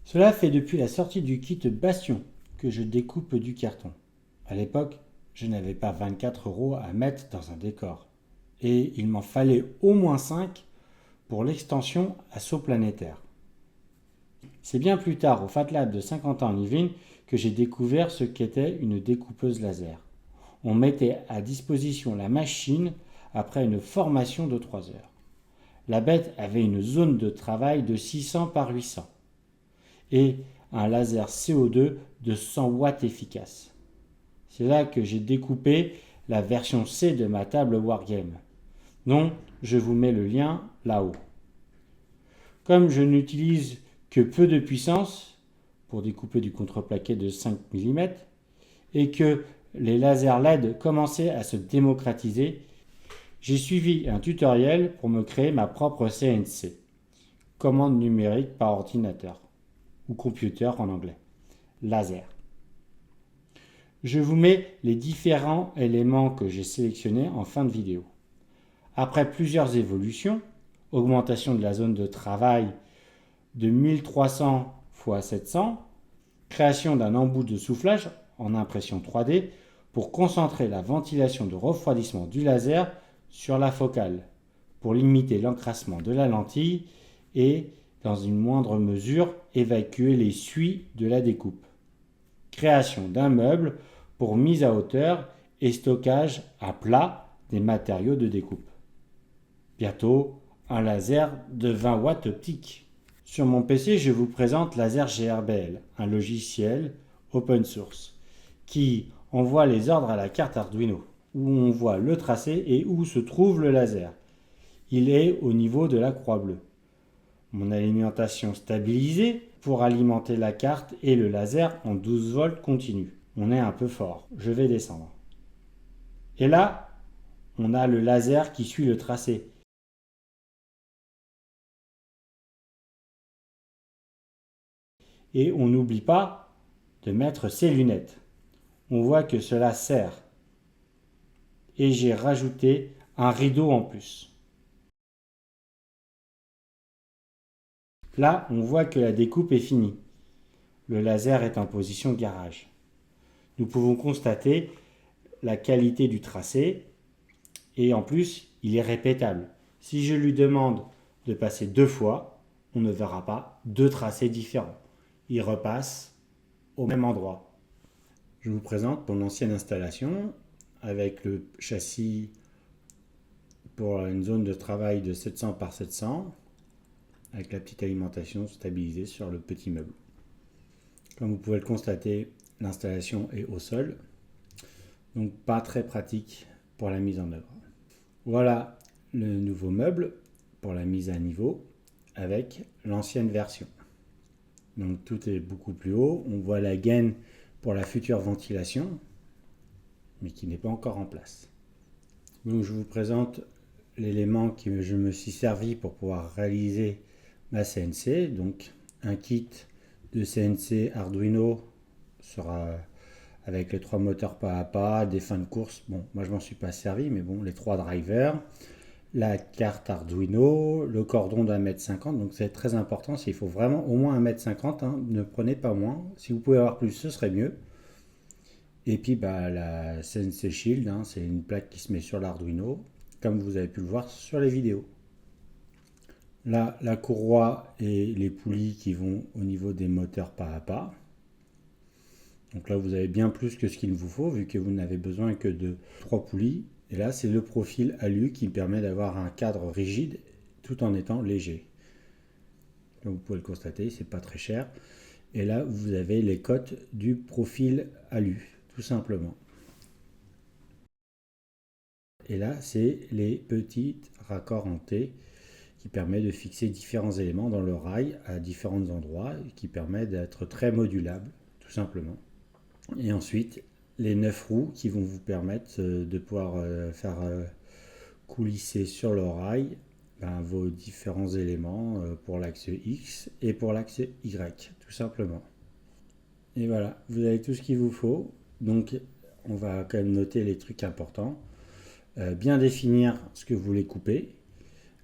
Cela fait depuis la sortie du kit Bastion que je découpe du carton. À l'époque, je n'avais pas 24 euros à mettre dans un décor. Et il m'en fallait au moins 5 pour l'extension à saut planétaire. C'est bien plus tard, au Fat Lab de Saint-Quentin en Yvelines, que j'ai découvert ce qu'était une découpeuse laser. On mettait à disposition la machine après une formation de 3 heures. La bête avait une zone de travail de 600 par 800 et un laser CO2 de 100 watts efficace. C'est là que j'ai découpé la version C de ma table Wargame, dont je vous mets le lien là-haut. Comme je n'utilise que peu de puissance pour découper du contreplaqué de 5 mm et que les lasers LED commençaient à se démocratiser, j'ai suivi un tutoriel pour me créer ma propre CNC, commande numérique par ordinateur, ou computer en anglais, laser. Je vous mets les différents éléments que j'ai sélectionnés en fin de vidéo. Après plusieurs évolutions, augmentation de la zone de travail de 1300 x 700, création d'un embout de soufflage en impression 3D pour concentrer la ventilation de refroidissement du laser sur la focale, pour limiter l'encrassement de la lentille et, dans une moindre mesure, évacuer les suies de la découpe. Création d'un meuble pour mise à hauteur et stockage à plat des matériaux de découpe. Bientôt, un laser de 20 watts optique. Sur mon PC, je vous présente Laser GRBL, un logiciel open source qui envoie les ordres à la carte Arduino, où on voit le tracé et où se trouve le laser. Il est au niveau de la croix bleue. Mon alimentation stabilisée pour alimenter la carte et le laser en 12 volts continu. On est un peu fort, je vais descendre. Et là, on a le laser qui suit le tracé. Et on n'oublie pas de mettre ses lunettes. On voit que cela sert. Et j'ai rajouté un rideau en plus. Là, on voit que la découpe est finie. Le laser est en position garage. Nous pouvons constater la qualité du tracé et en plus, il est répétable. Si je lui demande de passer 2 fois, on ne verra pas 2 tracés différents. Il repasse au même endroit. Je vous présente mon ancienne installation avec le châssis pour une zone de travail de 700 par 700 avec la petite alimentation stabilisée sur le petit meuble. Comme vous pouvez le constater, l'installation est au sol, donc pas très pratique pour la mise en œuvre. Voilà le nouveau meuble pour la mise à niveau avec l'ancienne version. Donc tout est beaucoup plus haut. On voit la gaine pour la future ventilation, mais qui n'est pas encore en place. Donc je vous présente l'élément que je me suis servi pour pouvoir réaliser ma CNC. Donc un kit de CNC Arduino sera avec les 3 moteurs pas à pas, des fins de course. Bon, moi je m'en suis pas servi, mais bon, les 3 drivers, la carte Arduino, le cordon d'1,50 m. Donc c'est très important, il faut vraiment au moins 1,50 m, hein, ne prenez pas moins. Si vous pouvez avoir plus, ce serait mieux. Et puis la CNC Shield, hein, c'est une plaque qui se met sur l'Arduino, comme vous avez pu le voir sur les vidéos. Là, la courroie et les poulies qui vont au niveau des moteurs pas à pas. Donc là, vous avez bien plus que ce qu'il vous faut, vu que vous n'avez besoin que de 3 poulies. Et là, c'est le profil alu qui permet d'avoir un cadre rigide tout en étant léger. Donc vous pouvez le constater, c'est pas très cher. Et là, vous avez les cotes du profil alu, tout simplement. Et là, c'est les petits raccords en T qui permet de fixer différents éléments dans le rail à différents endroits, qui permet d'être très modulable, tout simplement. Et ensuite, les 9 roues qui vont vous permettre de pouvoir faire coulisser sur le rail vos différents éléments pour l'axe X et pour l'axe Y, tout simplement. Et voilà, vous avez tout ce qu'il vous faut. Donc, on va quand même noter les trucs importants. Bien définir ce que vous voulez couper,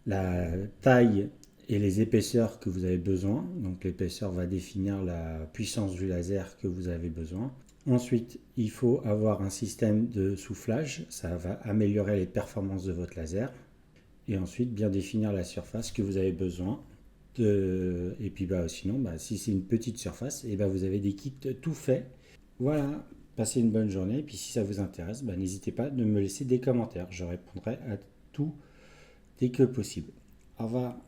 la taille et les épaisseurs que vous avez besoin. Donc l'épaisseur va définir la puissance du laser que vous avez besoin. Ensuite, il faut avoir un système de soufflage, ça va améliorer les performances de votre laser. Et ensuite, bien définir la surface que vous avez besoin. Et puis sinon, si c'est une petite surface, et vous avez des kits tout faits. Voilà, passez une bonne journée. Et puis si ça vous intéresse, n'hésitez pas de me laisser des commentaires. Je répondrai à tout dès que possible. Au revoir.